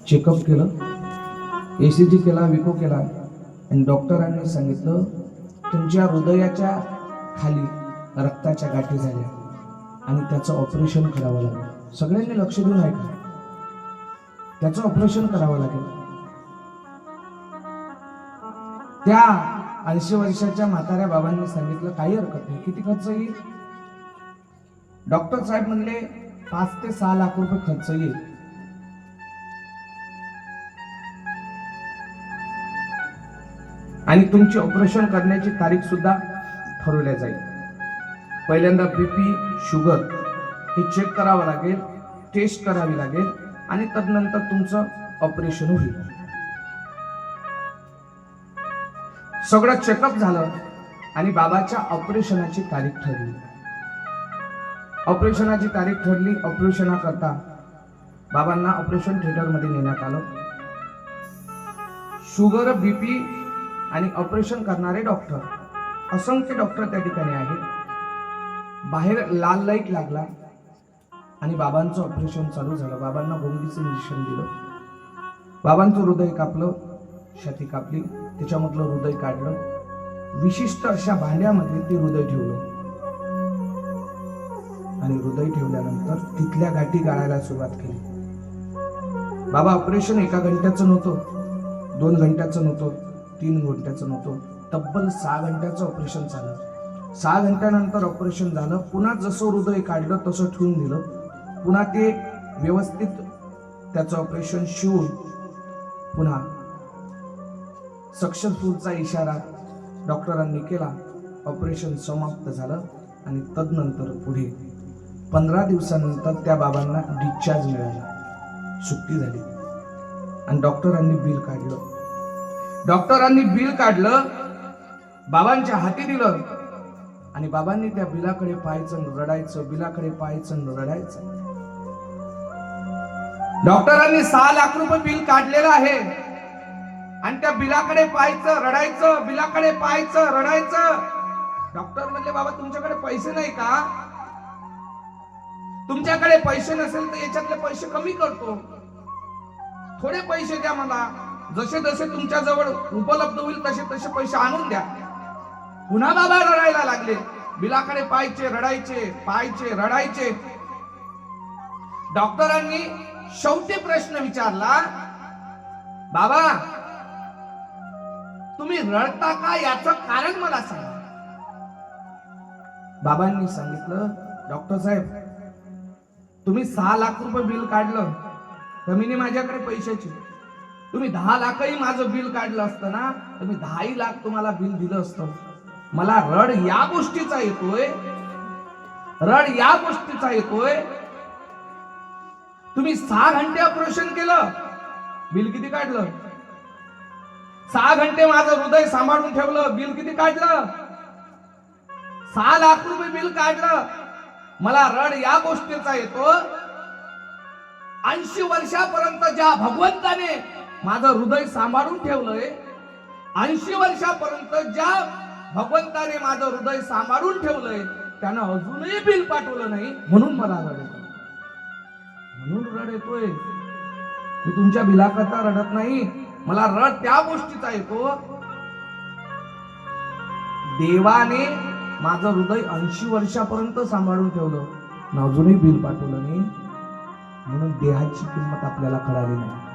Checkup केलं, ECG केला, विको केला आणि डॉक्टरांनी सांगितलं तुमच्या हृदयाच्या खाली रक्ताच्या गाठी झाल्या आणि त्याचं ऑपरेशन करावं लागेल. सगळ्यांनी लक्ष देऊन ऐका, त्याचं ऑपरेशन करावं लागेल. त्या 80 वर्षाच्या म्हाताऱ्या बाबांनी सांगितलं काही हरकत नाही, किती खर्च येईल? डॉक्टर साहेब म्हणले 5 ते 6 लाख रुपये खर्च येईल. आणि तुमची ऑपरेशन करण्याची तारीख सुद्धा ठरवल्या जाईल. पहिल्यांदा BP, शुगर हे चेक करावं लागेल, टेस्ट करावी लागेल आणि तदनंतर तुमचं ऑपरेशन होईल. सगळं चेकअप झालं आणि बाबाच्या ऑपरेशनाची तारीख ठरली. ऑपरेशनाची तारीख ठरली. ऑपरेशनाकरता बाबांना ऑपरेशन थिएटरमध्ये नेण्यात आलं. शुगर, BP आणि ऑपरेशन करणारे डॉक्टर, असंख्य डॉक्टर त्या ठिकाणी आहेत. बाहेर लाल लाईट लागला आणि बाबांचं ऑपरेशन चालू झालं. बाबांना गोंगीचं इंजेक्शन दिलं. बाबांचं हृदय कापलं, छाती कापली, त्याच्यामधलं हृदय काढलं. विशिष्ट अशा भांड्यामध्ये ते हृदय ठेवलं आणि हृदय ठेवल्यानंतर तिथल्या गाठी गाळायला सुरुवात केली. बाबा ऑपरेशन 1 घंट्याचं नव्हतं, 2 घंट्याचं नव्हतं, 3 घंट्याचं नव्हतं, तब्बल 6 घंट्याचं ऑपरेशन झालं. 6 घंट्यानंतर ऑपरेशन झालं. पुन्हा जसं हृदय काढलं तसं ठेवून दिलं. पुन्हा ते व्यवस्थित त्याचं ऑपरेशन शिवून पुन्हा सक्सेसफुलचा इशारा डॉक्टरांनी केला. ऑपरेशन समाप्त झालं आणि तदनंतर पुढे 15 दिवसानंतर त्या बाबांना डिस्चार्ज मिळाला, सुट्टी झाली आणि डॉक्टरांनी बिल काढलं. बाबांच्या हाती दिलं आणि बाबांनी त्या बिलाकडे पाहायचं, रडायचं, बिलाकडे पाहायचं, रडायचं. डॉक्टरांनी 6 लाख रुपये बिल काढलेलं आहे आणि त्या बिलाकडे पाहायचं, रडायचं, बिलाकडे पाहायचं, रडायचं. डॉक्टर म्हणले बाबा तुमच्याकडे पैसे नाही का? तुमच्याकडे पैसे नसेल तर याच्यातले पैसे कमी करतो, थोडे पैसे द्या मला, जसे जसे तुमच्या जवळ उपलब्ध होईल तसे तसे पैसे आणून द्या. पुन्हा बाबा रडायला लागले. बिलाकडे पाहायचे, रडायचे, पाहायचे, रडायचे. डॉक्टरांनी शेवटी प्रश्न विचारला, बाबा तुम्ही रडता का, याचं कारण मला सांगा. बाबांनी सांगितलं, डॉक्टर साहेब तुम्ही 6 लाख रुपये बिल काढलं, कमीने माझ्याकडे पैशाचे. तुम्ही 10 लाखही माझं बिल काढलं असतं ना तर मी 10 लाख तुम्हाला बिल दिलं असतं. मला रड या गोष्टीचा येतोय, रड या गोष्टीचा येतोय. तुम्ही 6 घंटे ऑपरेशन केलं, बिल किती काढलं? 6 घंटे माझं हृदय सांभाळून ठेवलं, बिल किती काढलं? 6 लाख रुपये बिल काढलं. मला रड या गोष्टीचा येतो, 80 वर्षापर्यंत ज्या भगवंताने माझं हृदय सांभाळून ठेवलंय, 80 वर्षापर्यंत ज्या भगवंताने माझं हृदय सांभाळून ठेवलंय त्यानं अजूनही बिल पाठवलं नाही, म्हणून मला रड येतो. म्हणून रड येतोय. मी तुमच्या बिलाकरता रडत नाही, मला रड त्या गोष्टीचा येतो, देवाने माझं हृदय 80 वर्षापर्यंत सांभाळून ठेवलं, अजूनही बिल पाठवलं नाही, म्हणून देहाची किंमत आपल्याला कळाली नाही.